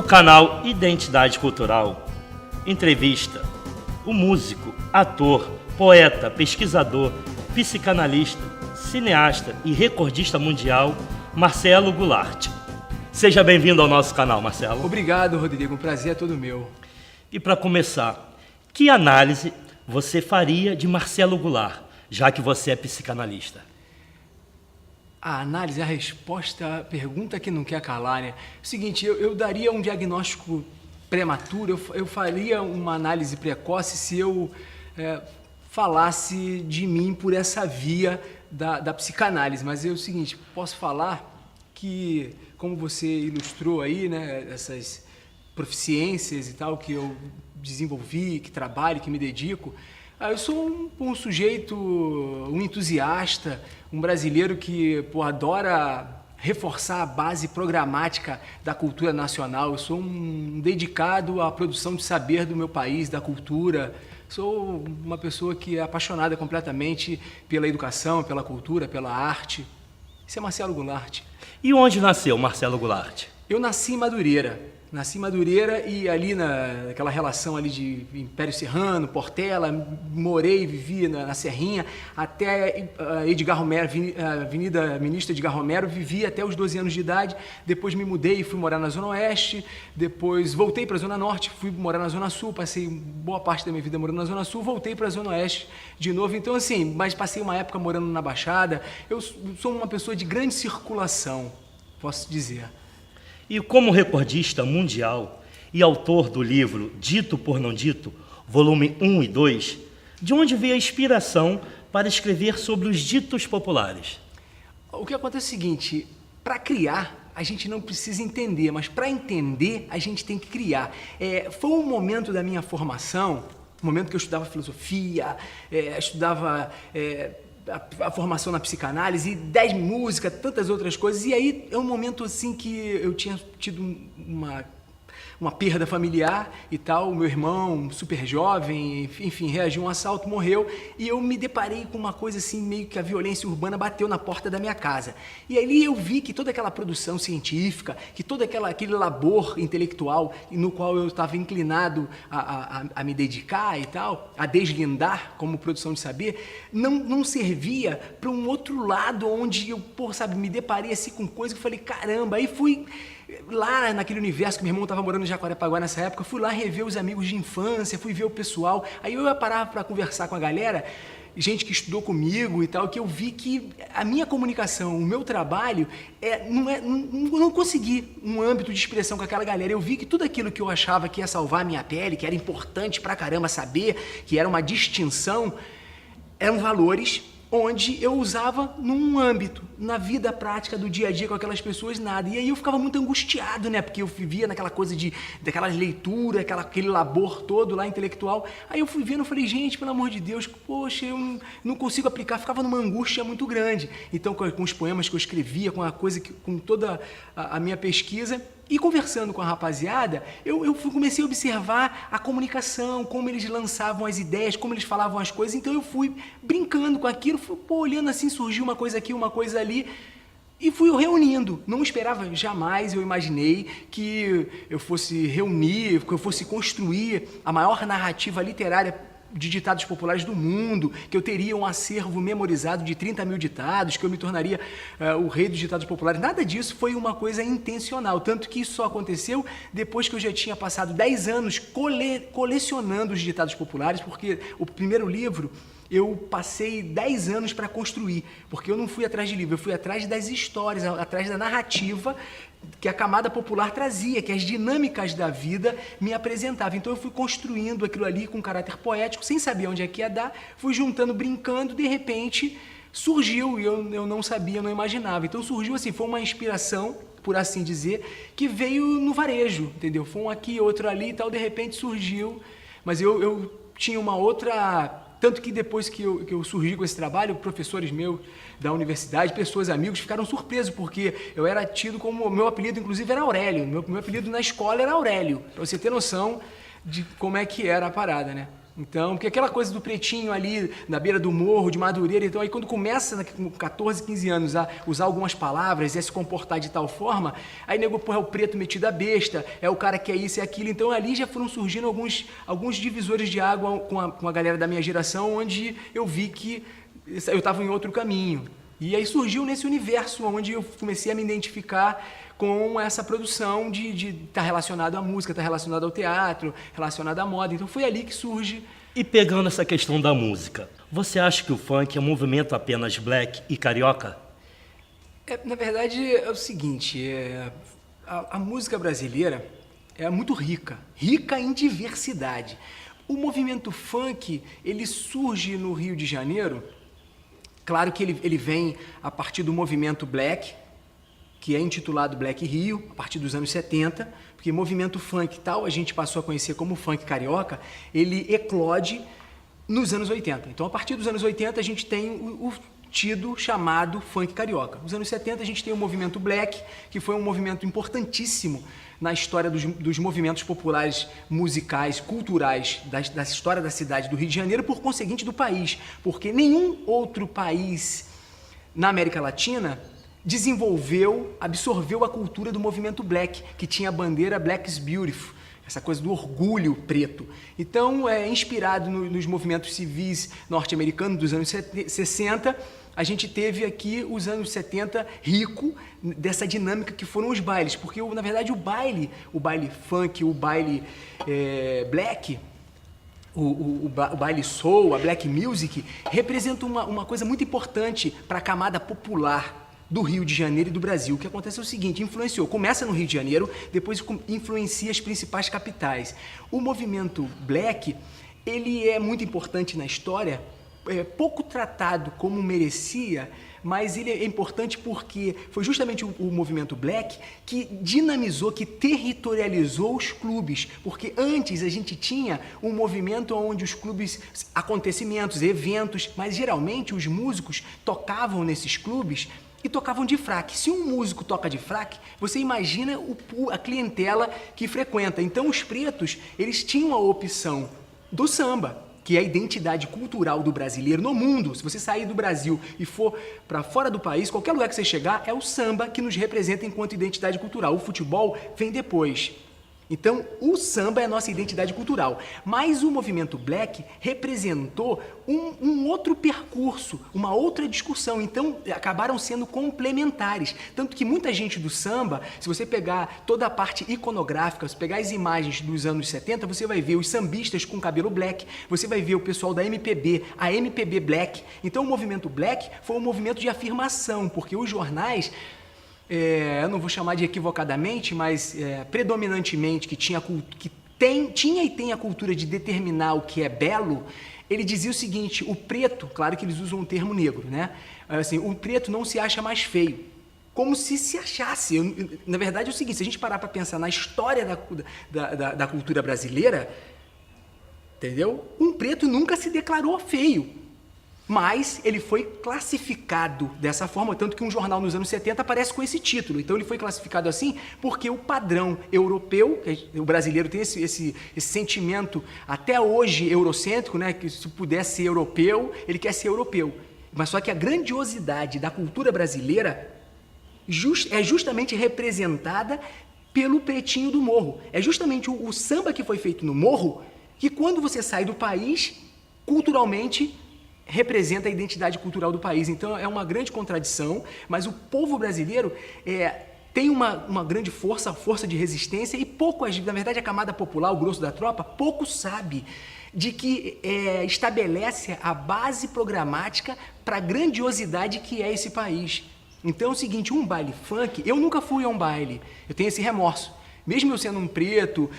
canal Identidade Cultural, entrevista o músico, ator, poeta, pesquisador, psicanalista, cineasta e recordista mundial, Marcelo Goulart. Seja bem-vindo ao nosso canal, Marcelo. Obrigado, Rodrigo. Um prazer é todo meu. E para começar, que análise você faria de Marcelo Goulart, já que você é psicanalista? A análise, a resposta, a pergunta que não quer calar, né? O seguinte, eu daria um diagnóstico prematuro, eu faria uma análise precoce se eu falasse de mim por essa via da psicanálise. Mas é o seguinte, posso falar que, como você ilustrou aí, né, essas proficiências e tal que eu desenvolvi, que trabalho, que me dedico, eu sou um sujeito, um entusiasta, um brasileiro que adora reforçar a base programática da cultura nacional. Eu sou um dedicado à produção de saber do meu país, da cultura. Sou uma pessoa que é apaixonada completamente pela educação, pela cultura, pela arte. Isso é Marcelo Goulart. E onde nasceu Marcelo Goulart? Eu nasci em Madureira. Nasci em Madureira e ali naquela relação ali de Império Serrano, Portela, morei e vivi na Serrinha até Edgar Romero, Avenida Ministro Edgar Romero, vivi até os 12 anos de idade, depois me mudei e fui morar na Zona Oeste, depois voltei para a Zona Norte, fui morar na Zona Sul, passei boa parte da minha vida morando na Zona Sul, voltei para a Zona Oeste de novo, então assim, mas passei uma época morando na Baixada. Eu sou uma pessoa de grande circulação, posso dizer. E como recordista mundial e autor do livro Dito por Não Dito, volume 1 e 2, de onde veio a inspiração para escrever sobre os ditos populares? O que acontece é o seguinte, para criar a gente não precisa entender, mas para entender a gente tem que criar. Foi um momento da minha formação, um momento que eu estudava filosofia, estudava a formação na psicanálise, 10 músicas, tantas outras coisas, e aí é um momento assim que eu tinha tido uma perda familiar e tal, meu irmão, super jovem, enfim, reagiu a um assalto, morreu, e eu me deparei com uma coisa assim, meio que a violência urbana bateu na porta da minha casa. E ali eu vi que toda aquela produção científica, que todo aquele labor intelectual no qual eu estava inclinado a me dedicar e tal, a deslindar como produção de saber, não servia para um outro lado onde eu, me deparei assim com coisas que eu falei, caramba, aí fui lá naquele universo que meu irmão estava morando em Jacarepaguá nessa época, fui lá rever os amigos de infância, fui ver o pessoal, aí eu ia parar para conversar com a galera, gente que estudou comigo e tal, que eu vi que a minha comunicação, o meu trabalho, não consegui um âmbito de expressão com aquela galera. Eu vi que tudo aquilo que eu achava que ia salvar a minha pele, que era importante pra caramba saber, que era uma distinção, eram valores onde eu usava num âmbito, na vida prática do dia a dia com aquelas pessoas, nada. E aí eu ficava muito angustiado, né? Porque eu vivia naquela coisa daquela leitura, aquele labor todo lá intelectual. Aí eu fui vendo e falei, gente, pelo amor de Deus, poxa, eu não consigo aplicar. Ficava numa angústia muito grande. Então, com os poemas que eu escrevia, com a coisa, com toda a minha pesquisa, e conversando com a rapaziada, eu comecei a observar a comunicação, como eles lançavam as ideias, como eles falavam as coisas. Então eu fui brincando com aquilo, fui olhando assim, surgiu uma coisa aqui, uma coisa ali, e fui reunindo. Não esperava, jamais eu imaginei que eu fosse reunir, que eu fosse construir a maior narrativa literária de ditados populares do mundo, que eu teria um acervo memorizado de 30 mil ditados, que eu me tornaria o rei dos ditados populares. Nada disso foi uma coisa intencional, tanto que isso só aconteceu depois que eu já tinha passado 10 anos colecionando os ditados populares, porque o primeiro livro eu passei 10 anos para construir, porque eu não fui atrás de livro, eu fui atrás das histórias, atrás da narrativa que a camada popular trazia, que as dinâmicas da vida me apresentavam. Então eu fui construindo aquilo ali com caráter poético, sem saber onde é que ia dar, fui juntando, brincando, de repente surgiu, e eu não sabia, não imaginava. Então surgiu assim, foi uma inspiração, por assim dizer, que veio no varejo, entendeu? Foi um aqui, outro ali e tal, de repente surgiu, mas eu tinha uma outra... Tanto que depois que eu surgi com esse trabalho, professores meus da universidade, pessoas, amigos, ficaram surpresos, porque eu era tido como... Meu apelido, inclusive, era Aurélio. Meu apelido na escola era Aurélio, para você ter noção de como é que era a parada, né? Então, porque aquela coisa do pretinho ali na beira do morro, de Madureira, então aí quando começa com 14, 15 anos a usar algumas palavras e a se comportar de tal forma, aí nego, pô, é o preto metido a besta, é o cara que é isso e aquilo. Então ali já foram surgindo alguns divisores de água com a galera da minha geração, onde eu vi que eu estava em outro caminho. E aí surgiu nesse universo onde eu comecei a me identificar com essa produção de estar relacionado à música, estar relacionado ao teatro, relacionado à moda. Então foi ali que surge. E pegando essa questão da música, você acha que o funk é um movimento apenas black e carioca? Na verdade, é o seguinte, a música brasileira é muito rica em diversidade. O movimento funk, ele surge no Rio de Janeiro, claro que ele vem a partir do movimento black, que é intitulado Black Rio, a partir dos anos 70, porque movimento funk tal, a gente passou a conhecer como funk carioca, ele eclode nos anos 80. Então, a partir dos anos 80, a gente tem o tido chamado funk carioca. Nos anos 70, a gente tem o movimento black, que foi um movimento importantíssimo na história dos movimentos populares musicais, culturais, da história da cidade do Rio de Janeiro, por conseguinte do país, porque nenhum outro país na América Latina absorveu a cultura do movimento black, que tinha a bandeira Black is Beautiful, essa coisa do orgulho preto. Então, inspirado nos movimentos civis norte-americanos dos anos 60, a gente teve aqui os anos 70 rico dessa dinâmica que foram os bailes, porque, na verdade, o baile funk, o baile black, o baile soul, a black music, representa uma coisa muito importante para a camada popular do Rio de Janeiro e do Brasil. O que acontece é o seguinte, começa no Rio de Janeiro, depois influencia as principais capitais. O movimento black, ele é muito importante na história, pouco tratado como merecia, mas ele é importante porque foi justamente o movimento black que dinamizou, que territorializou os clubes, porque antes a gente tinha um movimento onde os clubes, acontecimentos, eventos, mas geralmente os músicos tocavam nesses clubes e tocavam de fraque. Se um músico toca de fraque, você imagina a clientela que frequenta. Então os pretos, eles tinham a opção do samba, que é a identidade cultural do brasileiro no mundo. Se você sair do Brasil e for para fora do país, qualquer lugar que você chegar, é o samba que nos representa enquanto identidade cultural. O futebol vem depois. Então, o samba é a nossa identidade cultural. Mas o movimento black representou um outro percurso, uma outra discussão. Então, acabaram sendo complementares. Tanto que muita gente do samba, se você pegar toda a parte iconográfica, se pegar as imagens dos anos 70, você vai ver os sambistas com cabelo black, você vai ver o pessoal da MPB, a MPB black. Então, o movimento black foi um movimento de afirmação, porque os jornais... eu não vou chamar de equivocadamente, mas predominantemente que tinha e tem a cultura de determinar o que é belo, ele dizia o seguinte, o preto, claro que eles usam um termo negro, né? Assim, o preto não se acha mais feio, como se achasse. Na verdade é o seguinte, se a gente parar para pensar na história da cultura brasileira, entendeu? Um preto nunca se declarou feio. Mas ele foi classificado dessa forma, tanto que um jornal nos anos 70 aparece com esse título. Então ele foi classificado assim porque o padrão europeu, o brasileiro tem esse sentimento até hoje eurocêntrico, né, que se puder ser europeu, ele quer ser europeu. Mas só que a grandiosidade da cultura brasileira é justamente representada pelo pretinho do morro. É justamente o samba que foi feito no morro que quando você sai do país, culturalmente representa a identidade cultural do país. Então é uma grande contradição, mas o povo brasileiro tem uma grande força de resistência e pouco, na verdade a camada popular, o grosso da tropa, pouco sabe de que estabelece a base programática para a grandiosidade que é esse país. Então é o seguinte, um baile funk, eu nunca fui a um baile, eu tenho esse remorso. Mesmo eu sendo um preto,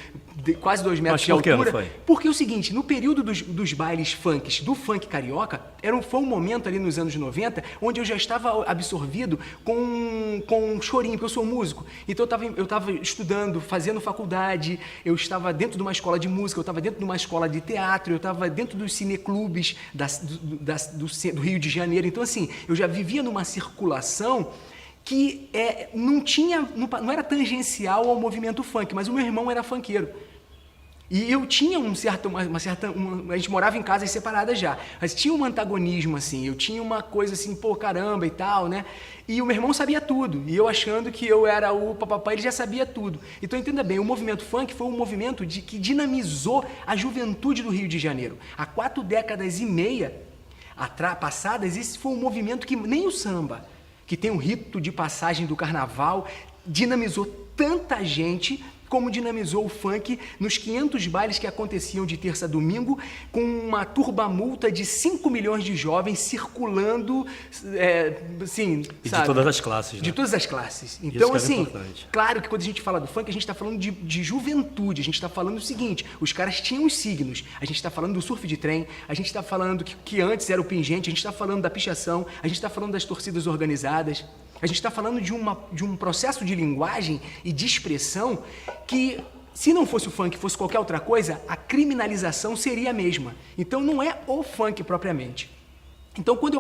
quase 2 metros de altura. Mas por que não foi? Porque é o seguinte, no período dos bailes funks, do funk carioca, foi um momento ali nos anos 90, onde eu já estava absorvido com chorinho, porque eu sou músico. Então eu estava estudando, fazendo faculdade, eu estava dentro de uma escola de música, eu estava dentro de uma escola de teatro, eu estava dentro dos cineclubes do Rio de Janeiro. Então, assim, eu já vivia numa circulação que não era tangencial ao movimento funk, mas o meu irmão era funkeiro. E eu tinha a gente morava em casas separadas já, mas tinha um antagonismo, assim, eu tinha uma coisa assim, pô, caramba e tal, né? E o meu irmão sabia tudo, e eu achando que eu era o papapá, ele já sabia tudo. Então entenda bem, o movimento funk foi um movimento que dinamizou a juventude do Rio de Janeiro. Há 4 décadas e meia passadas, esse foi um movimento que nem o samba, que tem o rito de passagem do carnaval, dinamizou tanta gente como dinamizou o funk nos 500 bailes que aconteciam de terça a domingo, com uma turbamulta de 5 milhões de jovens circulando, assim, E sabe? de todas as classes, né? De todas as classes. Então, que é assim, importante. claro que quando a gente fala do funk, a gente está falando de juventude, a gente está falando o seguinte, os caras tinham os signos, a gente está falando do surf de trem, a gente está falando que antes era o pingente, a gente está falando da pichação, a gente está falando das torcidas organizadas, a gente está falando de um processo de linguagem e de expressão que, se não fosse o funk, fosse qualquer outra coisa, a criminalização seria a mesma. Então não é o funk propriamente. Então, quando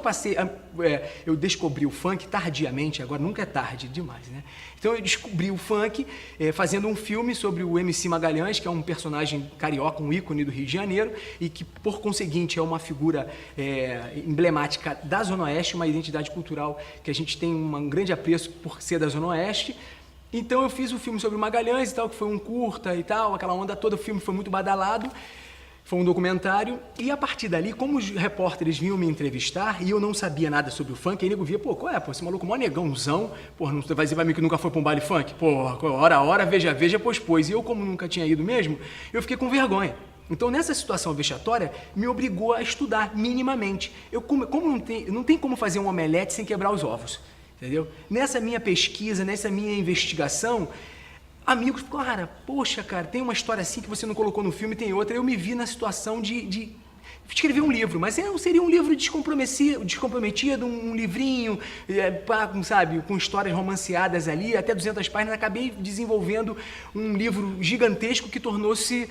eu descobri o funk tardiamente, agora nunca é tarde demais, né? Então, eu descobri o funk fazendo um filme sobre o MC Magalhães, que é um personagem carioca, um ícone do Rio de Janeiro, e que, por conseguinte, é uma figura emblemática da Zona Oeste, uma identidade cultural que a gente tem um grande apreço por ser da Zona Oeste. Então, eu fiz um filme sobre o Magalhães e tal, que foi um curta e tal, aquela onda toda, o filme foi muito badalado. Foi um documentário, e a partir dali, como os repórteres vinham me entrevistar, e eu não sabia nada sobre o funk, aí nego via, pô, qual é, pô, esse maluco mó negãozão, pô, não vai dizer pra mim que nunca foi pra um baile funk? Pô, hora, veja, pois. E eu, como nunca tinha ido mesmo, eu fiquei com vergonha. Então, nessa situação vexatória, me obrigou a estudar minimamente. Não tem como fazer um omelete sem quebrar os ovos, entendeu? Nessa minha pesquisa, nessa minha investigação, amigos, cara, poxa, cara, tem uma história assim que você não colocou no filme, tem outra. Eu me vi na situação de escrever um livro, mas seria um livro descomprometido, um livrinho, sabe, com histórias romanceadas ali, até 200 páginas. Acabei desenvolvendo um livro gigantesco que tornou-se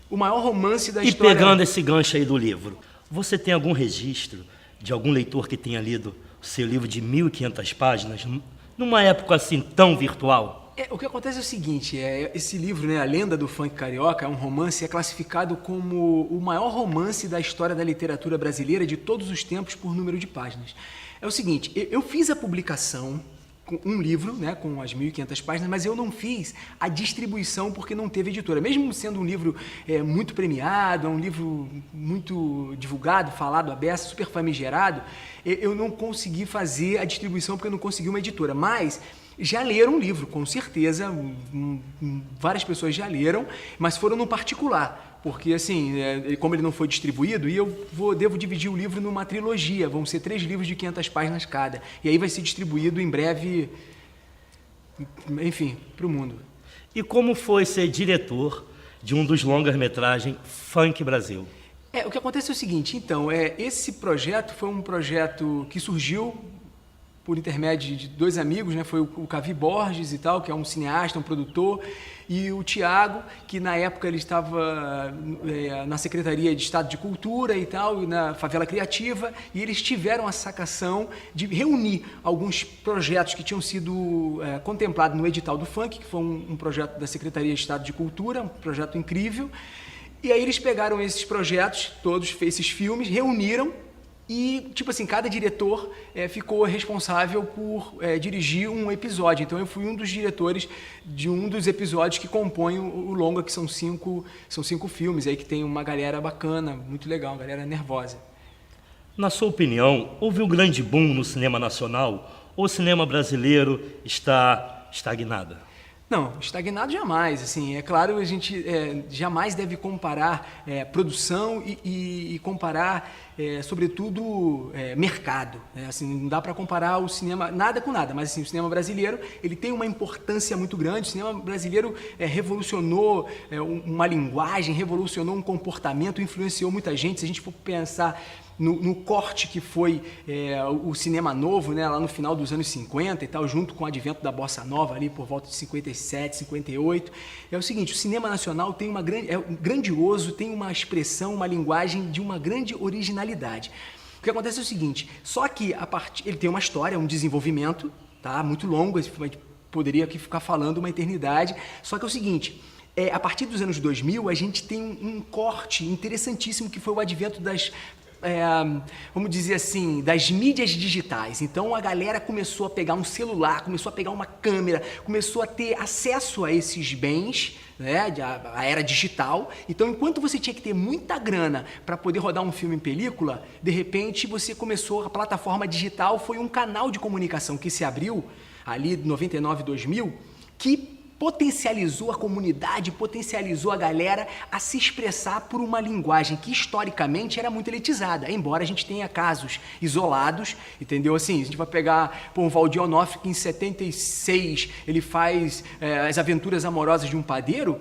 o maior romance da história. E pegando esse gancho aí do livro, você tem algum registro de algum leitor que tenha lido o seu livro de 1.500 páginas, numa época assim tão virtual? O que acontece é o seguinte, esse livro, né, A Lenda do Funk Carioca, é um romance, é classificado como o maior romance da história da literatura brasileira de todos os tempos por número de páginas. É o seguinte, eu fiz a publicação, com um livro, né, com as 1.500 páginas, mas eu não fiz a distribuição porque não teve editora. Mesmo sendo um livro muito premiado, um livro muito divulgado, falado, aberto, super famigerado, eu não consegui fazer a distribuição porque eu não consegui uma editora. Mas já leram o livro, com certeza, várias pessoas já leram, mas foram no particular, porque assim, como ele não foi distribuído, e devo dividir o livro numa trilogia, vão ser 3 livros de 500 páginas cada, e aí vai ser distribuído em breve, enfim, para o mundo. E como foi ser diretor de um dos longas-metragens Funk Brasil? O que acontece é o seguinte, então, esse projeto foi um projeto que surgiu por intermédio de 2 amigos, né? Foi o Cavi Borges e tal, que é um cineasta, um produtor, e o Tiago, que na época ele estava na Secretaria de Estado de Cultura e tal, na Favela Criativa, e eles tiveram a sacação de reunir alguns projetos que tinham sido contemplados no edital do Funk, que foi um projeto da Secretaria de Estado de Cultura, um projeto incrível, e aí eles pegaram esses projetos, todos esses filmes, reuniram, e, tipo assim, cada diretor ficou responsável por dirigir um episódio. Então, eu fui um dos diretores de um dos episódios que compõem o longa, que são 5 filmes, aí que tem uma galera bacana, muito legal, uma galera nervosa. Na sua opinião, houve um grande boom no cinema nacional ou o cinema brasileiro está estagnado? Não, estagnado jamais. Assim, é claro, a gente jamais deve comparar produção e comparar, sobretudo, mercado. Né? Assim, não dá para comparar o cinema, nada com nada, mas assim, o cinema brasileiro ele tem uma importância muito grande. O cinema brasileiro revolucionou uma linguagem, revolucionou um comportamento, influenciou muita gente. Se a gente for pensar no corte que foi o cinema novo, né, lá no final dos anos 50 e tal, junto com o advento da Bossa Nova, ali por volta de 57, 58, é o seguinte, o cinema nacional tem grandioso, tem uma expressão, uma linguagem de uma grande originalidade. O que acontece é o seguinte, só que ele tem uma história, um desenvolvimento, tá, muito longo, a gente poderia aqui ficar falando uma eternidade, só que é o seguinte, a partir dos anos 2000, a gente tem um corte interessantíssimo que foi o advento das, vamos dizer assim, das mídias digitais. Então a galera começou a pegar um celular, começou a pegar uma câmera, começou a ter acesso a esses bens, né, a era digital. Então, enquanto você tinha que ter muita grana para poder rodar um filme em película, de repente você começou, a plataforma digital foi um canal de comunicação que se abriu ali 99, 2000, que potencializou a comunidade, potencializou a galera a se expressar por uma linguagem que historicamente era muito elitizada, embora a gente tenha casos isolados, entendeu? Assim, a gente vai pegar um Valdir Onofre, que em 76 ele faz As Aventuras Amorosas de um Padeiro.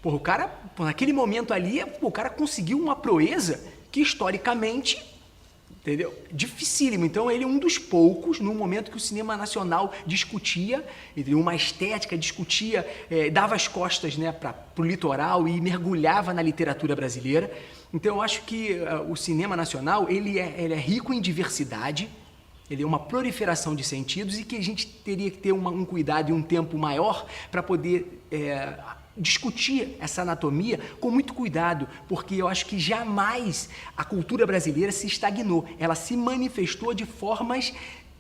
O cara, naquele momento ali, o cara conseguiu uma proeza que historicamente, entendeu? Dificílimo. Então ele é um dos poucos, no momento que o cinema nacional discutia, uma estética, discutia, dava as costas, né, para o litoral e mergulhava na literatura brasileira. Então eu acho que o cinema nacional ele é rico em diversidade, ele é uma proliferação de sentidos e que a gente teria que ter um cuidado e um tempo maior para poder discutir essa anatomia com muito cuidado, porque eu acho que jamais a cultura brasileira se estagnou, ela se manifestou de formas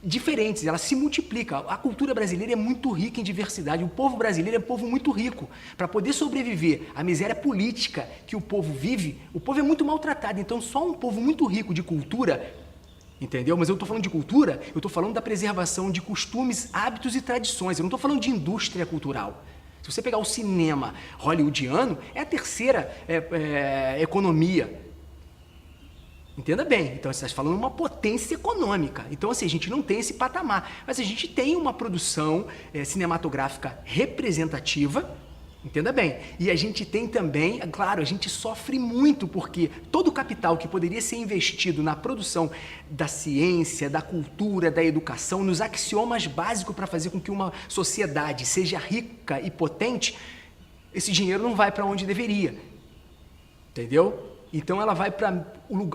diferentes, ela se multiplica. A cultura brasileira é muito rica em diversidade, o povo brasileiro é um povo muito rico. Para poder sobreviver à miséria política que o povo vive, o povo é muito maltratado, então só um povo muito rico de cultura, entendeu? Mas eu estou falando de cultura, eu estou falando da preservação de costumes, hábitos e tradições, eu não estou falando de indústria cultural. Se você pegar o cinema hollywoodiano, é a terceira economia. Entenda bem, então você está falando de uma potência econômica. Então, assim, a gente não tem esse patamar, mas a gente tem uma produção cinematográfica representativa, entenda bem. E a gente tem também, claro, a gente sofre muito, porque todo o capital que poderia ser investido na produção da ciência, da cultura, da educação, nos axiomas básicos para fazer com que uma sociedade seja rica e potente, esse dinheiro não vai para onde deveria, entendeu? Então ela vai para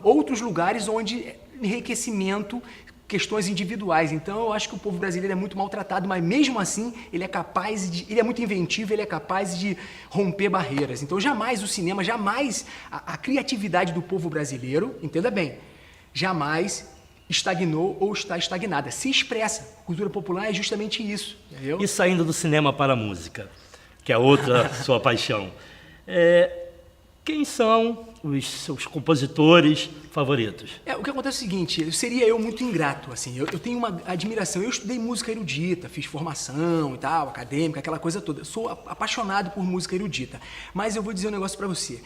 outros lugares onde enriquecimento, questões individuais. Então eu acho que o povo brasileiro é muito maltratado, mas mesmo assim ele é capaz de, ele é muito inventivo, ele é capaz de romper barreiras. Então jamais o cinema, jamais a criatividade do povo brasileiro, entenda bem, jamais estagnou ou está estagnada. Se expressa. Cultura popular é justamente isso. Entendeu? E saindo do cinema para a música, que é outra sua paixão, quem são os seus compositores favoritos? O que acontece é o seguinte, seria eu muito ingrato, assim, eu tenho uma admiração, eu estudei música erudita, fiz formação e tal, acadêmica, aquela coisa toda, sou apaixonado por música erudita, mas eu vou dizer um negócio pra você,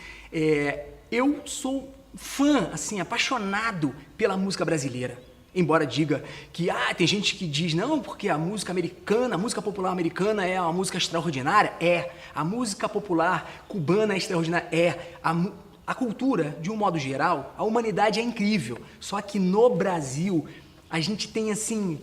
eu sou fã, assim, apaixonado pela música brasileira. Embora diga que tem gente que diz não, porque a música americana, a música popular americana é uma música extraordinária. A música popular cubana é extraordinária. A cultura, de um modo geral, a humanidade é incrível. Só que no Brasil, a gente tem assim,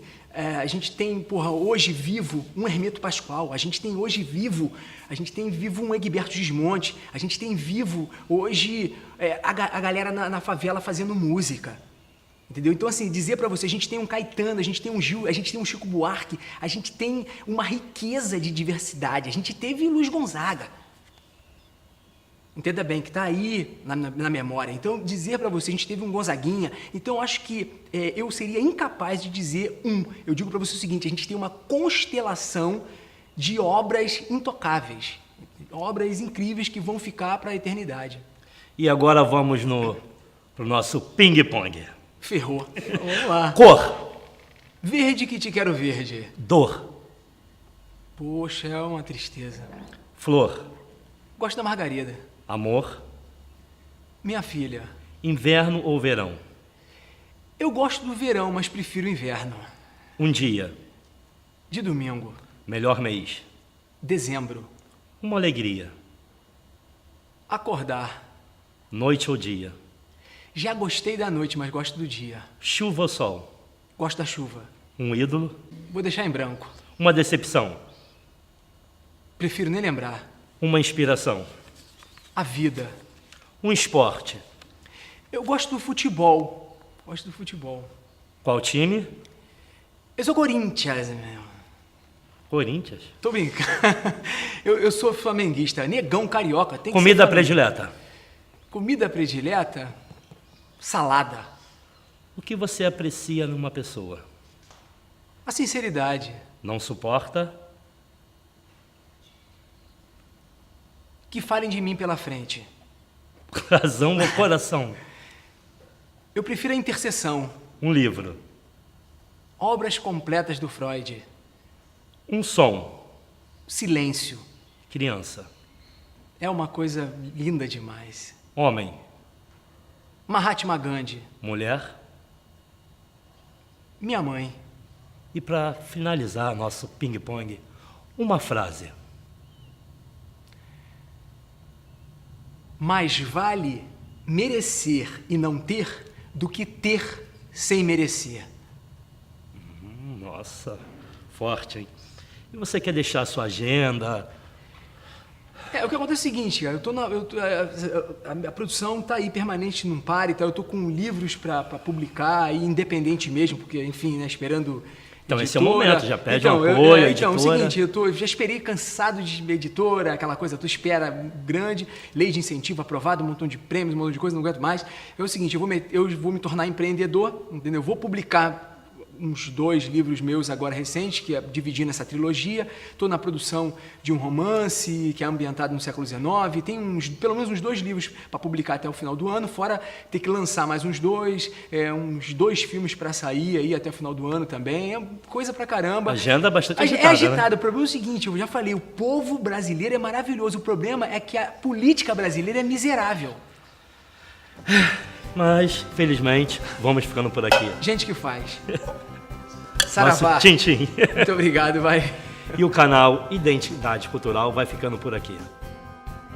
hoje vivo um Hermeto Pascoal, a gente tem vivo um Egberto Gismonti, a gente tem vivo hoje a galera na favela fazendo música. Entendeu? Então, assim, dizer pra você, a gente tem um Caetano, a gente tem um Gil, a gente tem um Chico Buarque, a gente tem uma riqueza de diversidade, a gente teve Luiz Gonzaga. Entenda bem, que tá aí na memória. Então, dizer pra você, a gente teve um Gonzaguinha, então eu acho que eu seria incapaz de dizer Eu digo pra você o seguinte, a gente tem uma constelação de obras intocáveis, obras incríveis que vão ficar pra eternidade. E agora vamos pro nosso ping-pong. Ferrou. Vamos lá. Cor. Verde que te quero verde. Dor. Poxa, é uma tristeza. Flor. Gosto da margarida. Amor. Minha filha. Inverno ou verão? Eu gosto do verão, mas prefiro o inverno. Um dia. De domingo. Melhor mês. Dezembro. Uma alegria. Acordar. Noite ou dia? Já gostei da noite, mas gosto do dia. Chuva ou sol? Gosto da chuva. Um ídolo? Vou deixar em branco. Uma decepção? Prefiro nem lembrar. Uma inspiração? A vida. Um esporte? Eu gosto do futebol. Gosto do futebol. Qual time? Eu sou Corinthians, meu. Corinthians. Tô brincando. Eu sou flamenguista, negão carioca. Tem que Comida ser flamenguista. predileta. Comida predileta? Salada. O que você aprecia numa pessoa? A sinceridade. Não suporta? Que falem de mim pela frente. Razão no coração. Eu prefiro a intercessão. Um livro. Obras completas do Freud. Um som. Silêncio. Criança. É uma coisa linda demais. Homem. Mahatma Gandhi. Mulher. Minha mãe. E para finalizar nosso ping-pong, uma frase. Mais vale merecer e não ter do que ter sem merecer. Nossa, forte, hein? E você quer deixar a sua agenda? O que acontece é o seguinte, cara, a produção está aí permanente, não para, então eu estou com livros para publicar, e independente mesmo, porque, enfim, né, esperando. Então, editora. esse é o momento, já pede um apoio, editora. Então, é o seguinte, eu já esperei cansado de editora, aquela coisa, tu espera grande, lei de incentivo aprovada, um montão de prêmios, um montão de coisa, não aguento mais. É o seguinte, eu vou me tornar empreendedor, entendeu? Eu vou publicar uns 2 livros meus agora recentes, que é dividindo essa trilogia. Estou na produção de um romance que é ambientado no século XIX. Tem pelo menos uns 2 livros para publicar até o final do ano, fora ter que lançar mais uns 2, uns 2 filmes para sair aí até o final do ano também. É coisa pra caramba. Agenda bastante agitada, É agitada. né? O problema é o seguinte, eu já falei, o povo brasileiro é maravilhoso. O problema é que a política brasileira é miserável. Mas, felizmente, vamos ficando por aqui. Gente que faz. Saravá. Nosso tchim-tchim. Muito obrigado, vai. E o canal Identidade Cultural vai ficando por aqui.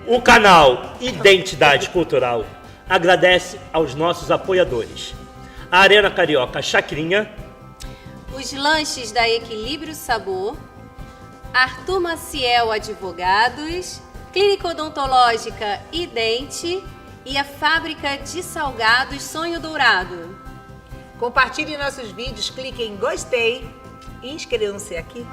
O canal Identidade Cultural agradece aos nossos apoiadores. A Arena Carioca Chacrinha, Os lanches da Equilíbrio Sabor, Arthur Maciel Advogados, Clínica Odontológica Idente e a Fábrica de Salgados Sonho Dourado. Compartilhe nossos vídeos, clique em gostei e inscrevam-se aqui.